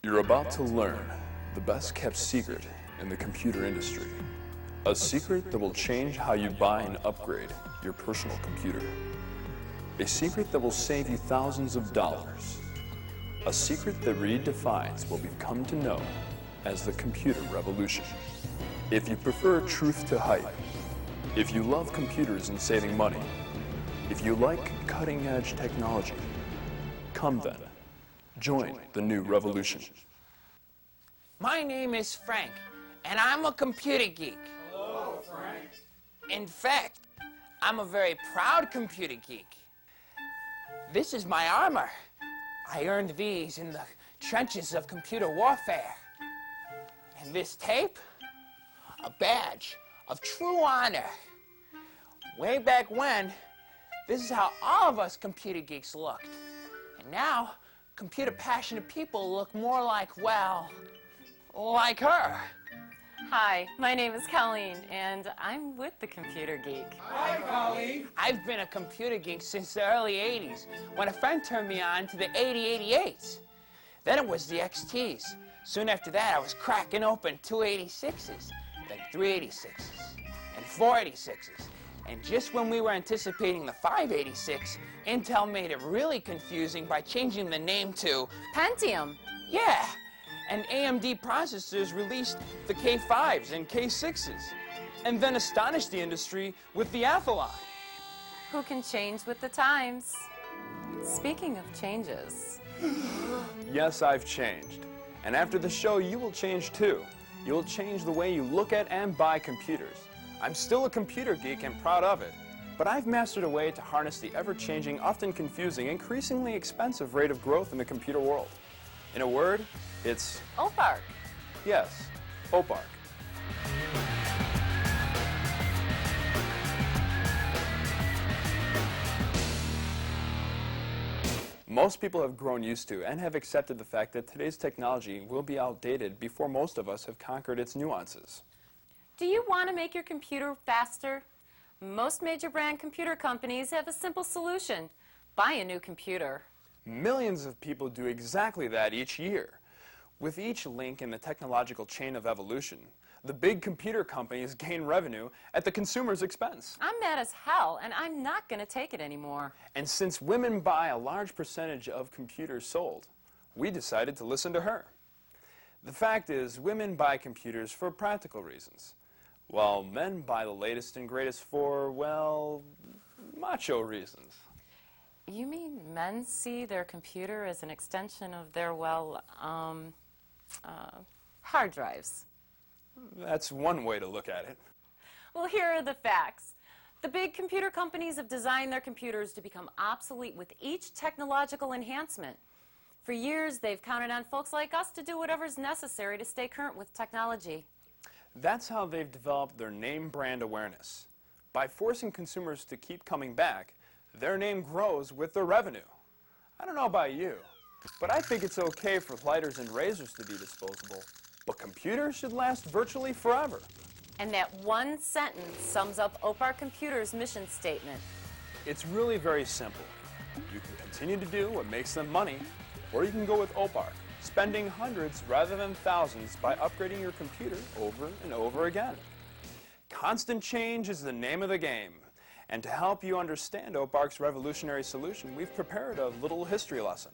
You're about to learn the best kept secret in the computer industry. A secret that will change how you buy and upgrade your personal computer. A secret that will save you thousands of dollars. A secret that redefines what we've come to know as the computer revolution. If you prefer truth to hype, if you love computers and saving money, if you like cutting-edge technology, come then. Join the new revolution. My name is Frank, and I'm a computer geek. Hello, Frank. In fact, I'm a very proud computer geek. This is my armor. I earned these in the trenches of computer warfare. And this tape, a badge of true honor. Way back when, this is how all of us computer geeks looked. And now, computer passionate people look more like, well, like her. Hi, my name is Colleen, and I'm with the Computer Geek. Hi, Colleen. I've been a computer geek since the early 80s, when a friend turned me on to the 8088s. Then it was the XTs. Soon after that, I was cracking open 286s, then 386s, and 486s. And just when we were anticipating the 586, Intel made it really confusing by changing the name to Pentium. Yeah, and AMD processors released the K5s and K6s, and then astonished the industry with the Athlon. Who can change with the times? Speaking of changes. Yes, I've changed. And after the show, you will change too. You'll change the way you look at and buy computers. I'm still a computer geek and proud of it, but I've mastered a way to harness the ever-changing, often confusing, increasingly expensive rate of growth in the computer world. In a word, it's Oparc. yes, Oparc. Most people have grown used to and have accepted the fact that today's technology will be outdated before most of us have conquered its nuances. Do you want to make your computer faster? Most major brand computer companies have a simple solution. Buy a new computer. Millions of people do exactly that each year. With each link in the technological chain of evolution, the big computer companies gain revenue at the consumer's expense. I'm mad as hell, and I'm not going to take it anymore. And since women buy a large percentage of computers sold, we decided to listen to her. The fact is, women buy computers for practical reasons, while men buy the latest and greatest for, well, macho reasons. You mean men see their computer as an extension of their, well, hard drives? That's one way to look at it. Well, here are the facts. The big computer companies have designed their computers to become obsolete with each technological enhancement. For years, they've counted on folks like us to do whatever's necessary to stay current with technology. That's how they've developed their name brand awareness. By forcing consumers to keep coming back, their name grows with their revenue. I don't know about you, but I think it's okay for lighters and razors to be disposable, but computers should last virtually forever. And that one sentence sums up Oparc Computer's mission statement. It's really very simple. You can continue to do what makes them money, or you can go with Oparc, spending hundreds rather than thousands by upgrading your computer over and over again. Constant change is the name of the game. And to help you understand Oparc's revolutionary solution, we've prepared a little history lesson.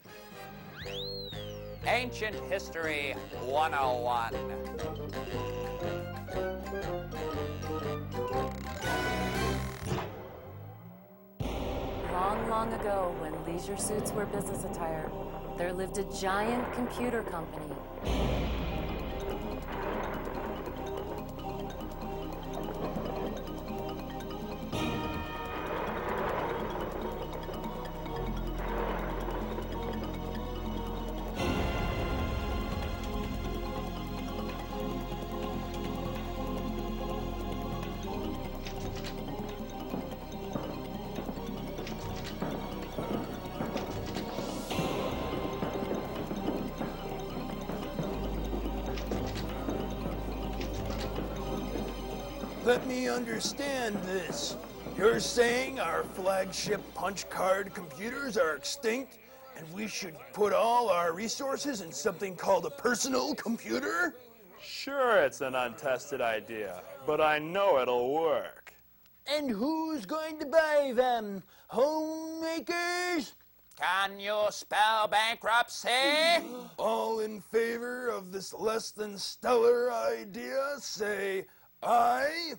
Ancient History 101. Long, long ago, when leisure suits were business attire, there lived a giant computer company. Let me understand this. You're saying our flagship punch card computers are extinct And we should put all our resources in something called a personal computer? Sure, it's an untested idea, but I know it'll work. And who's going to buy them? Homemakers? Can you spell bankruptcy? All in favor of this less than stellar idea, say aye.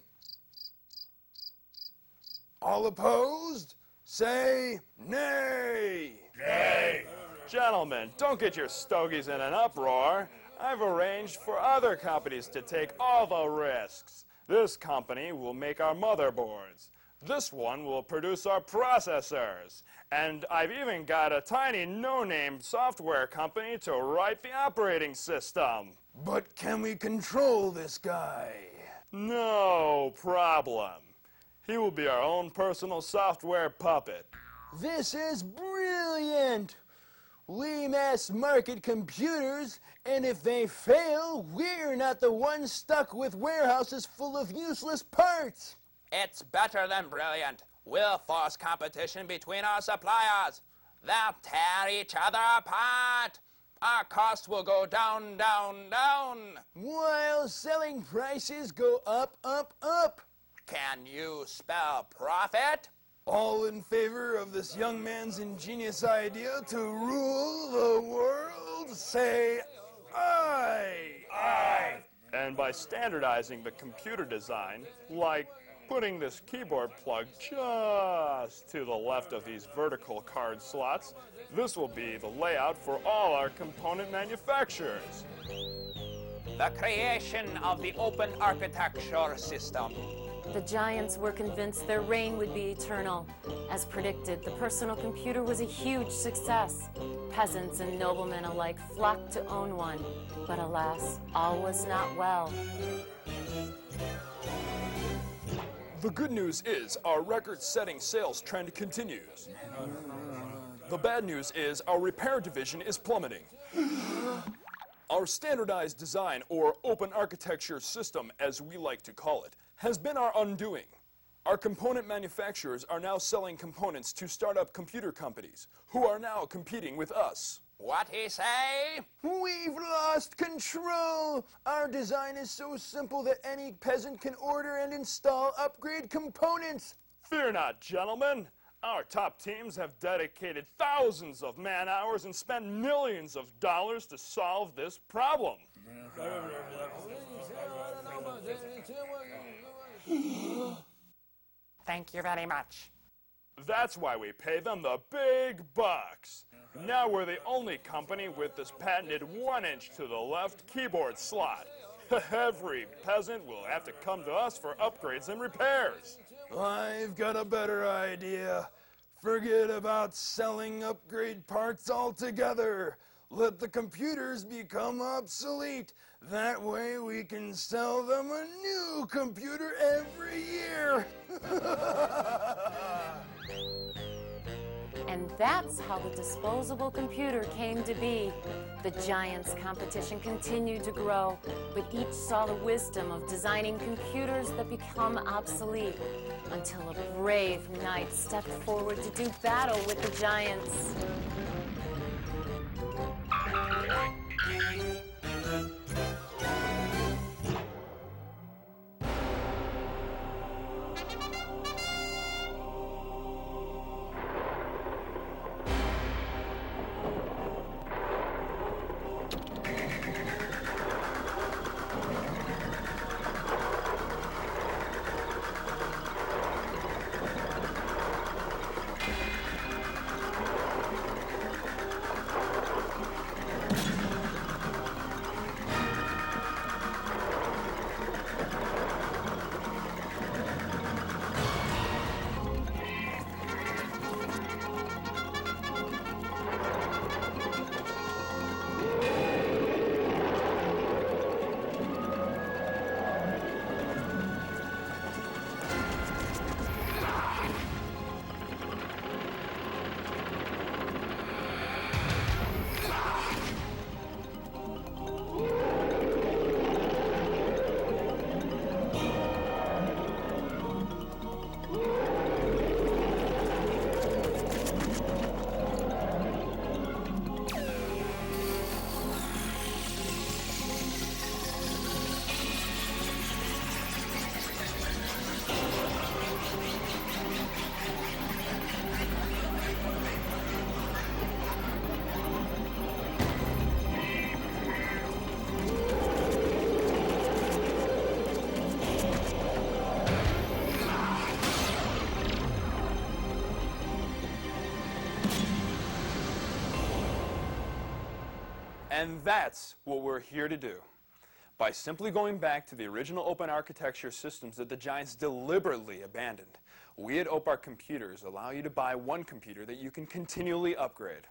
All opposed, say nay. Nay. Gentlemen, don't get your stogies in an uproar. I've arranged for other companies to take all the risks. This company will make our motherboards. This one will produce our processors. And I've even got a tiny no-name software company to write the operating system. But can we control this guy? No problem. He will be our own personal software puppet. This is brilliant! We mass market computers, and if they fail, we're not the ones stuck with warehouses full of useless parts. It's better than brilliant. We'll force competition between our suppliers. They'll tear each other apart. Our costs will go down, down, down. While selling prices go up, up, up. Can you spell profit? All in favor of this young man's ingenious idea to rule the world, say aye. Aye. And by standardizing the computer design, like putting this keyboard plug just to the left of these vertical card slots, this will be the layout for all our component manufacturers. The creation of the open architecture system. The giants were convinced their reign would be eternal. As predicted, the personal computer was a huge success. Peasants and noblemen alike flocked to own one. But alas, all was not well. The good news is our record-setting sales trend continues. The bad news is our repair division is plummeting. Our standardized design, or open architecture system, as we like to call it, has been our undoing. Our component manufacturers are now selling components to startup computer companies, who are now competing with us. What he say? We've lost control. Our design is so simple that any peasant can order and install upgrade components. Fear not, gentlemen. Our top teams have dedicated thousands of man-hours and spent millions of dollars to solve this problem. Thank you very much. That's why we pay them the big bucks. Now we're the only company with this patented 1-inch to the left keyboard slot. Every peasant will have to come to us for upgrades and repairs. I've got a better idea. Forget about selling upgrade parts altogether. Let the computers become obsolete. That way we can sell them a new computer every year. And that's how the disposable computer came to be. The giants' competition continued to grow, but each saw the wisdom of designing computers that become obsolete, until a brave knight stepped forward to do battle with the giants. And that's what we're here to do. By simply going back to the original open architecture systems that the giants deliberately abandoned, we at Oparc Computers allow you to buy one computer that you can continually upgrade.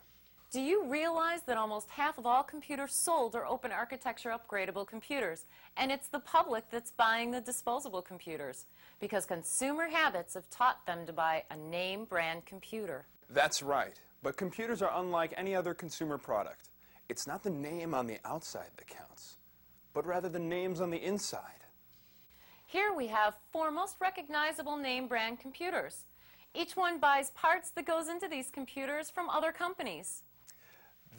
Do you realize that almost half of all computers sold are open architecture upgradable computers? And it's the public that's buying the disposable computers because consumer habits have taught them to buy a name brand computer. That's right, but computers are unlike any other consumer product. It's not the name on the outside that counts, but rather the names on the inside. Here we have 4 most recognizable name brand computers. Each one buys parts that goes into these computers from other companies.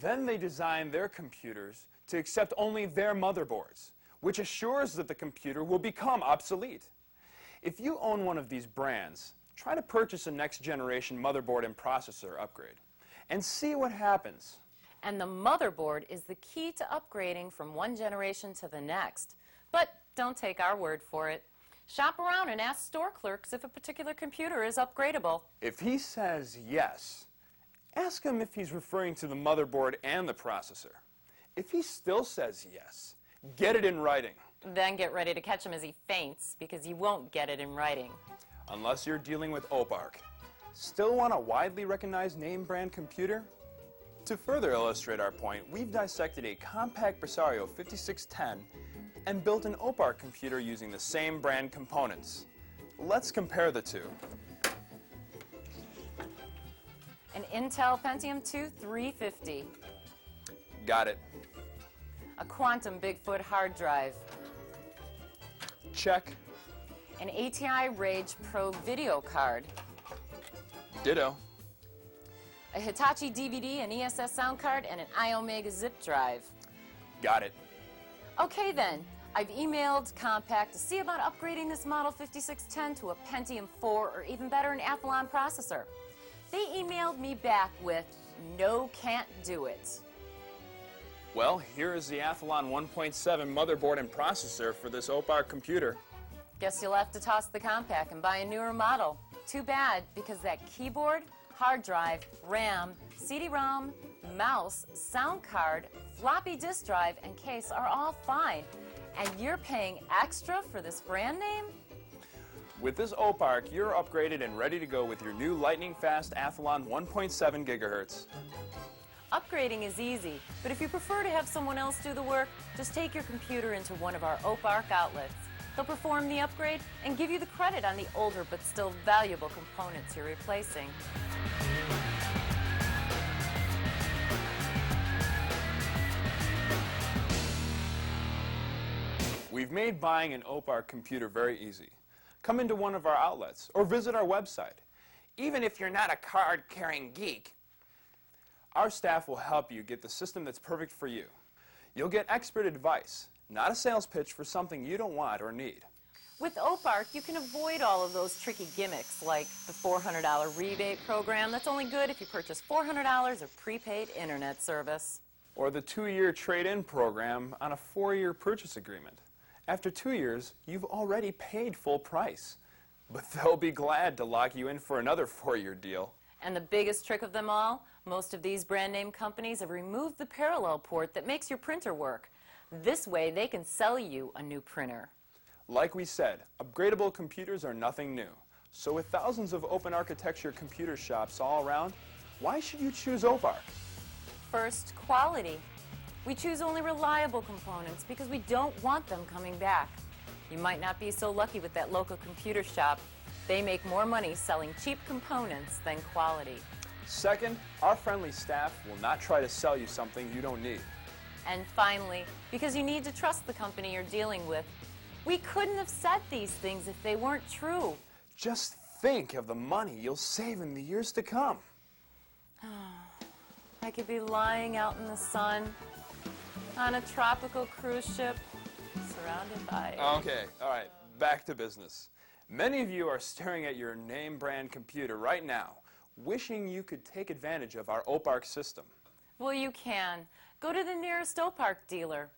Then they design their computers to accept only their motherboards, which assures that the computer will become obsolete. If you own one of these brands, try to purchase a next generation motherboard and processor upgrade and see what happens. And the motherboard is the key to upgrading from one generation to the next. But don't take our word for it. Shop around and ask store clerks if a particular computer is upgradable. If he says yes, ask him if he's referring to the motherboard and the processor. If he still says yes, get it in writing. Then get ready to catch him as he faints, because you won't get it in writing. Unless you're dealing with Oparc. Still want a widely recognized name brand computer? To further illustrate our point, we've dissected a compact Presario 5610 and built an Oparc computer using the same brand components. Let's compare the two. An Intel Pentium 2 350. Got it. A Quantum Bigfoot hard drive. Check. An ATI Rage Pro video card. Ditto. A Hitachi DVD, an ESS sound card, and an iOmega zip drive. Got it. Okay then, I've emailed Compaq to see about upgrading this model 5610 to a Pentium 4 or even better, an Athlon processor. They emailed me back with, no, can't do it. Well, here is the Athlon 1.7 motherboard and processor for this Oparc computer. Guess you'll have to toss the Compaq and buy a newer model. Too bad, because that keyboard, hard drive, RAM, CD-ROM, mouse, sound card, floppy disk drive, and case are all fine. And you're paying extra for this brand name? With this Oparc, you're upgraded and ready to go with your new lightning-fast Athlon 1.7 gigahertz. Upgrading is easy, but if you prefer to have someone else do the work, just take your computer into one of our Oparc outlets. They'll perform the upgrade and give you the credit on the older but still valuable components you're replacing. We've made buying an Oparc computer very easy. Come into one of our outlets or visit our website. Even if you're not a card-carrying geek, Our staff will help you get the system that's perfect for you. You'll get expert advice, not a sales pitch for something you don't want or need. With Oparc, you can avoid all of those tricky gimmicks like the $400 rebate program that's only good if you purchase $400 of prepaid internet service. Or the 2-year trade-in program on a 4-year purchase agreement. After 2 years, you've already paid full price. But they'll be glad to lock you in for another 4-year deal. And the biggest trick of them all, most of these brand name companies have removed the parallel port that makes your printer work. This way they can sell you a new printer. Like we said, upgradable computers are nothing new. So with thousands of open architecture computer shops all around, why should you choose Oparc? First, quality. We choose only reliable components because we don't want them coming back. You might not be so lucky with that local computer shop. They make more money selling cheap components than quality. Second, our friendly staff will not try to sell you something you don't need. And finally, because you need to trust the company you're dealing with, we couldn't have said these things if they weren't true. Just think of the money you'll save in the years to come. I could be lying out in the sun on a tropical cruise ship surrounded by... Okay, all right, back to business. Many of you are staring at your name brand computer right now, wishing you could take advantage of our Oparc system. Well, you can. Go to the nearest Oparc dealer.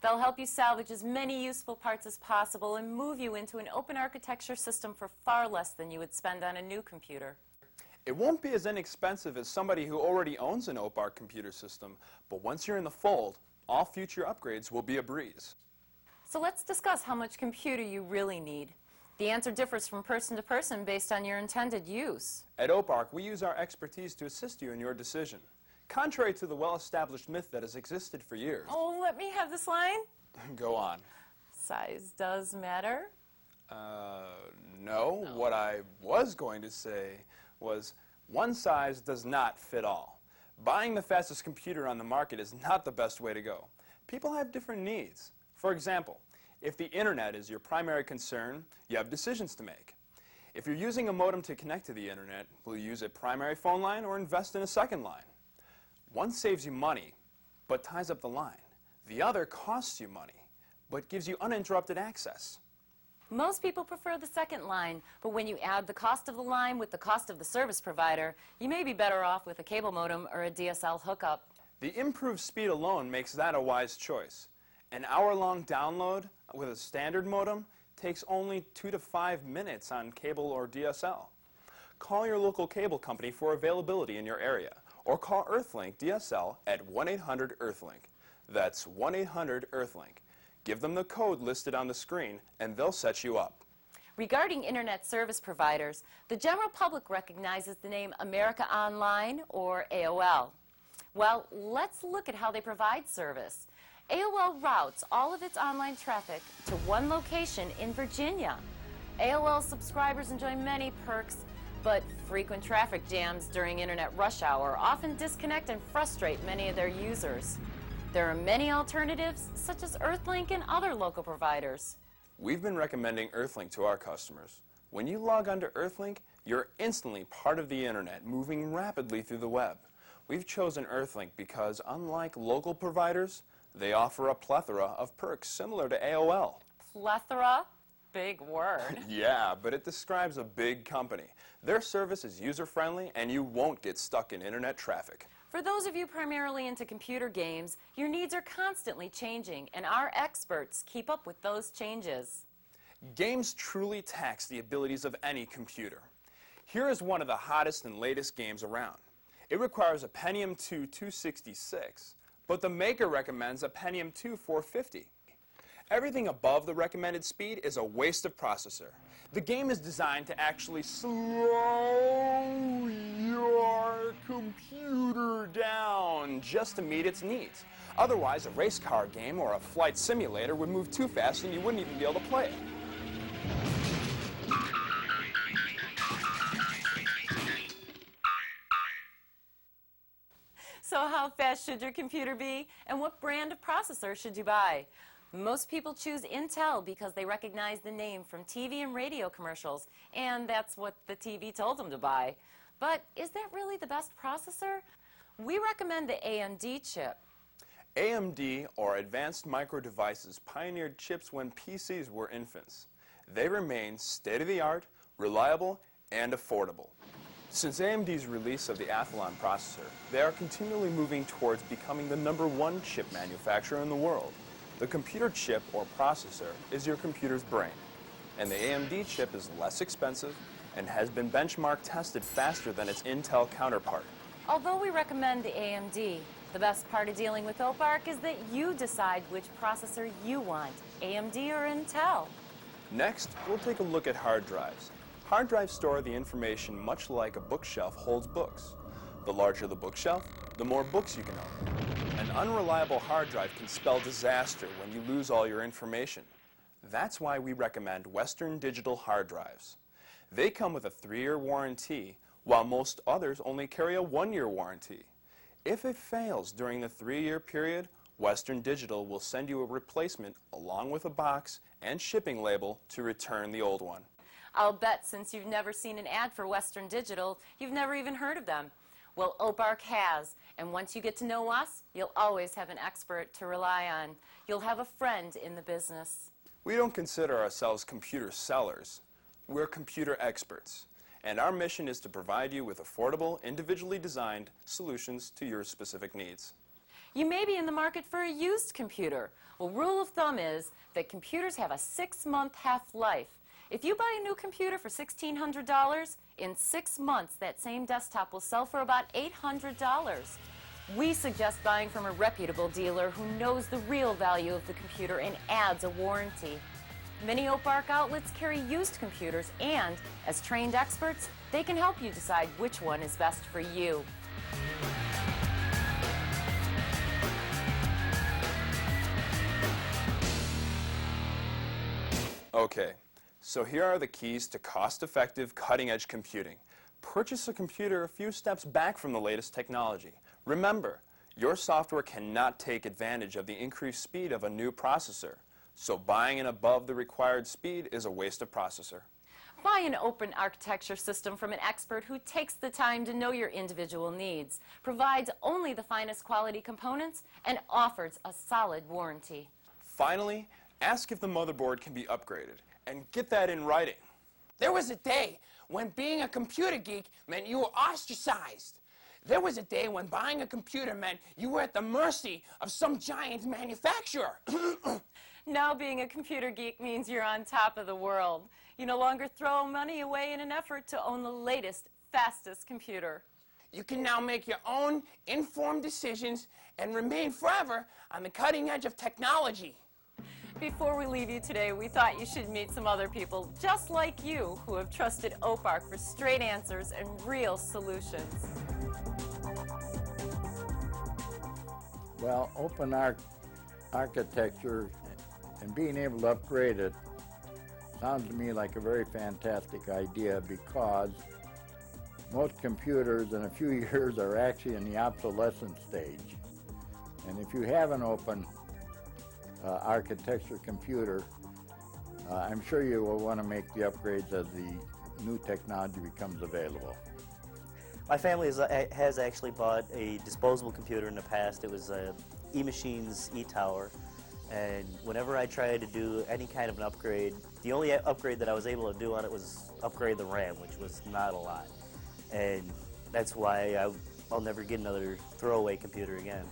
They'll help you salvage as many useful parts as possible and move you into an open architecture system for far less than you would spend on a new computer. It won't be as inexpensive as somebody who already owns an Oparc computer system, but once you're in the fold, All future upgrades will be a breeze. So let's discuss how much computer you really need. The answer differs from person to person based on your intended use. At Oparc, we use our expertise to assist you in your decision. Contrary to the well-established myth that has existed for years. Oh, let me have this line. Go on. Size does matter. No. What I was going to say was one size does not fit all. Buying the fastest computer on the market is not the best way to go. People have different needs. For example, if the internet is your primary concern, you have decisions to make. If you're using a modem to connect to the internet, will you use a primary phone line or invest in a second line? One saves you money, but ties up the line. The other costs you money, but gives you uninterrupted access. Most people prefer the second line, but when you add the cost of the line with the cost of the service provider, you may be better off with a cable modem or a DSL hookup. The improved speed alone makes that a wise choice. An hour-long download with a standard modem takes only 2 to 5 minutes on cable or DSL. Call your local cable company for availability in your area, or call Earthlink DSL at 1-800-EARTHLINK. That's 1-800-EARTHLINK. Give them the code listed on the screen, and they'll set you up. Regarding internet service providers, the general public recognizes the name America Online or AOL. Well, let's look at how they provide service. AOL routes all of its online traffic to one location in Virginia. AOL subscribers enjoy many perks, but frequent traffic jams during internet rush hour often disconnect and frustrate many of their users. There are many alternatives, such as Earthlink and other local providers. We've been recommending Earthlink to our customers. When you log on to Earthlink, you're instantly part of the internet, moving rapidly through the web. We've chosen Earthlink because, unlike local providers, they offer a plethora of perks similar to AOL. Plethora? Big word. Yeah, but it describes a big company. Their service is user-friendly, and you won't get stuck in internet traffic. For those of you primarily into computer games, your needs are constantly changing, and our experts keep up with those changes. Games truly tax the abilities of any computer. Here is one of the hottest and latest games around. It requires a Pentium 2 266, but the maker recommends a Pentium 2 450. Everything above the recommended speed is a waste of processor. The game is designed to actually slow your computer down just to meet its needs. Otherwise, a race car game or a flight simulator would move too fast and you wouldn't even be able to play it. So how fast should your computer be, and what brand of processor should you buy? Most people choose Intel because they recognize the name from TV and radio commercials, and that's what the TV told them to buy. But is that really the best processor? We recommend the AMD chip. AMD, or Advanced Micro Devices, pioneered chips when PCs were infants. They remain state-of-the-art, reliable, and affordable. Since AMD's release of the Athlon processor, they are continually moving towards becoming the #1 chip manufacturer in the world. The computer chip, or processor, is your computer's brain, and the AMD chip is less expensive and has been benchmark tested faster than its Intel counterpart. Although we recommend the AMD, the best part of dealing with Oparc is that you decide which processor you want, AMD or Intel. Next, we'll take a look at hard drives. Hard drives store the information much like a bookshelf holds books. The larger the bookshelf, the more books you can own. An unreliable hard drive can spell disaster when you lose all your information. That's why we recommend Western Digital hard drives. They come with a 3-year warranty, while most others only carry a 1-year warranty. If it fails during the 3-year period, Western Digital will send you a replacement along with a box and shipping label to return the old one. I'll bet since you've never seen an ad for Western Digital, you've never even heard of them. Well, Oparc has, and once you get to know us, you'll always have an expert to rely on. You'll have a friend in the business. We don't consider ourselves computer sellers. We're computer experts, and our mission is to provide you with affordable, individually designed solutions to your specific needs. You may be in the market for a used computer. Well, rule of thumb is that computers have a 6-month half-life. If you buy a new computer for $1,600, in 6 months that same desktop will sell for about $800. We suggest buying from a reputable dealer who knows the real value of the computer and adds a warranty. Many Oparc outlets carry used computers and, as trained experts, they can help you decide which one is best for you. Okay, so here are the keys to cost-effective, cutting-edge computing. Purchase a computer a few steps back from the latest technology. Remember, your software cannot take advantage of the increased speed of a new processor, so buying an above the required speed is a waste of processor. Buy an open architecture system from an expert who takes the time to know your individual needs, provides only the finest quality components, and offers a solid warranty. Finally, ask if the motherboard can be upgraded, and get that in writing. There was a day when being a computer geek meant you were ostracized. There was a day when buying a computer meant you were at the mercy of some giant manufacturer. Now being a computer geek means you're on top of the world. You no longer throw money away in an effort to own the latest, fastest computer. You can now make your own informed decisions and remain forever on the cutting edge of technology. Before we leave you today, we thought you should meet some other people just like you who have trusted Oparc for straight answers and real solutions. Well, open architecture and being able to upgrade it sounds to me like a very fantastic idea, because most computers in a few years are actually in the obsolescence stage. And if you have an open architecture computer, I'm sure you will want to make the upgrades as the new technology becomes available. My family has actually bought a disposable computer in the past. It was E-Machine's E-Tower, and whenever I tried to do any kind of an upgrade, the only upgrade that I was able to do on it was upgrade the RAM, which was not a lot. And that's why I'll never get another throwaway computer again.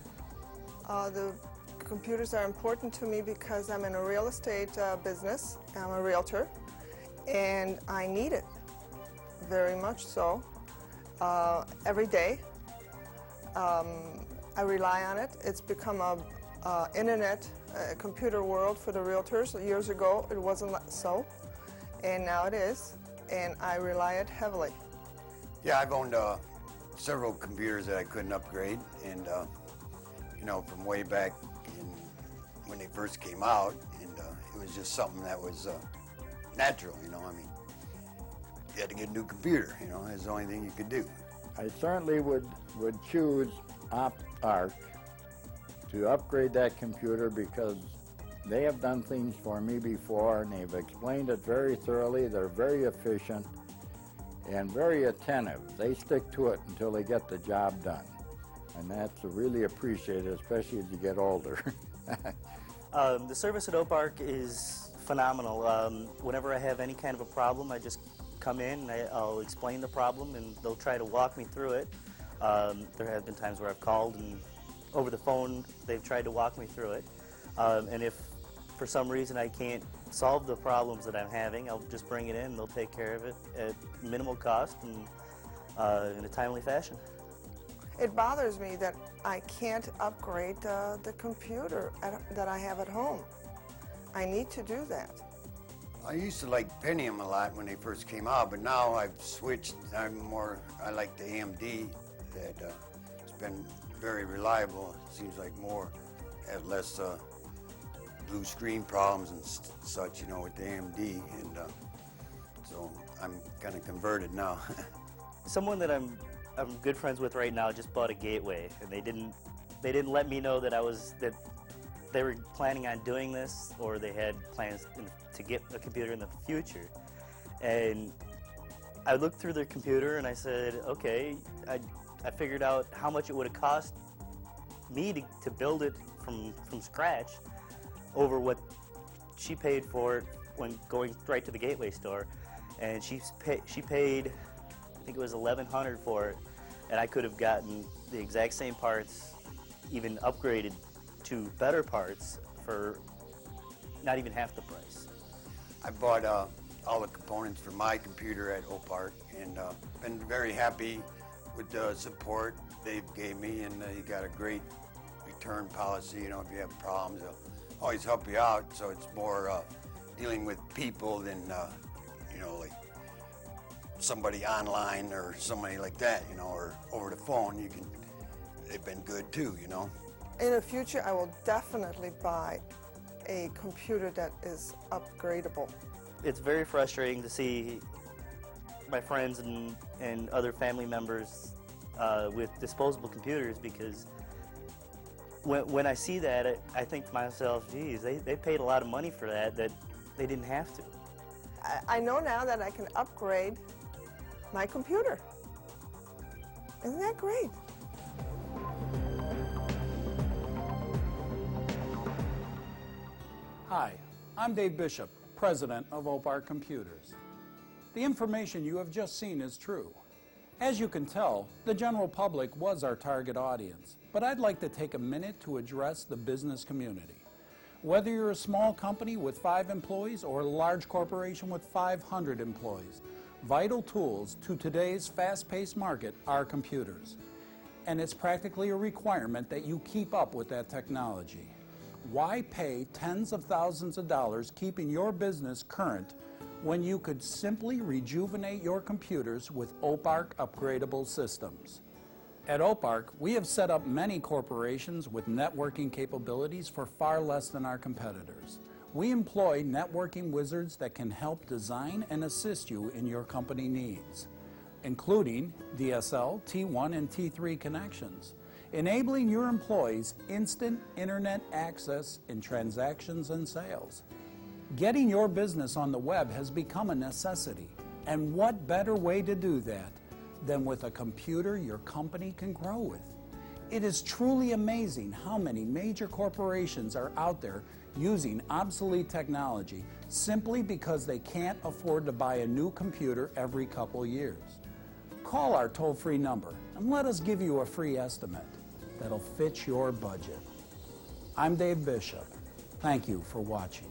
The computers are important to me because I'm in a real estate business. I'm a realtor, and I need it very much so. Every day. I rely on it. It's become a internet computer world for the realtors. Years ago it wasn't so, and now it is, and I rely on it heavily. Yeah, I've owned several computers that I couldn't upgrade, and you know, from way back when they first came out, and it was just something that was natural, you know. I mean, you had to get a new computer, you know. It's the only thing you could do. I certainly would choose Oparc to upgrade that computer, because they have done things for me before and they've explained it very thoroughly. They're very efficient and very attentive. They stick to it until they get the job done, and that's really appreciated, especially as you get older. The service at Oparc is phenomenal. Whenever I have any kind of a problem, I just come in and I'll explain the problem, and they'll try to walk me through it. There have been times where I've called and over the phone they've tried to walk me through it. And if for some reason I can't solve the problems that I'm having, I'll just bring it in and they'll take care of it at minimal cost and in a timely fashion. It bothers me that I can't upgrade the computer that I have at home. I need to do that. I used to like Pentium a lot when they first came out, but now I've switched. I like the AMD. That it's been very reliable. It seems like has less blue screen problems and such, you know, with the AMD, and so I'm kind of converted now. Someone that I'm good friends with right now just bought a gateway, and they didn't let me know that they were planning on doing this, or they had plans to get a computer in the future. And I looked through their computer and I said, okay, I figured out how much it would have cost me to build it from scratch over what she paid for it when going right to the gateway store. And she paid, I think it was $1,100 for it, and I could have gotten the exact same parts, even upgraded to better parts for not even half the price. I bought all the components for my computer at Oparc, and been very happy with the support they gave me, and they got a great return policy. You know, if you have problems, they'll always help you out. So it's more dealing with people than, you know, like somebody online or somebody like that, you know, or over the phone. They've been good too, you know. In the future, I will definitely buy a computer that is upgradable. It's very frustrating to see my friends and other family members with disposable computers, because when I see that, I think to myself, geez, they paid a lot of money for that they didn't have to. I know now that I can upgrade my computer. Isn't that great? Hi, I'm Dave Bishop, president of Oparc Computers. The information you have just seen is true. As you can tell, the general public was our target audience, but I'd like to take a minute to address the business community. Whether you're a small company with 5 employees or a large corporation with 500 employees, vital tools to today's fast-paced market are computers. And it's practically a requirement that you keep up with that technology. Why pay tens of thousands of dollars keeping your business current when you could simply rejuvenate your computers with Oparc upgradable systems? At Oparc, we have set up many corporations with networking capabilities for far less than our competitors. We employ networking wizards that can help design and assist you in your company needs, including DSL, T1, and T3 connections, enabling your employees instant internet access in transactions and sales. Getting your business on the web has become a necessity, and what better way to do that than with a computer your company can grow with? It is truly amazing how many major corporations are out there using obsolete technology simply because they can't afford to buy a new computer every couple years. Call our toll-free number and let us give you a free estimate that'll fit your budget. I'm Dave Bishop. Thank you for watching.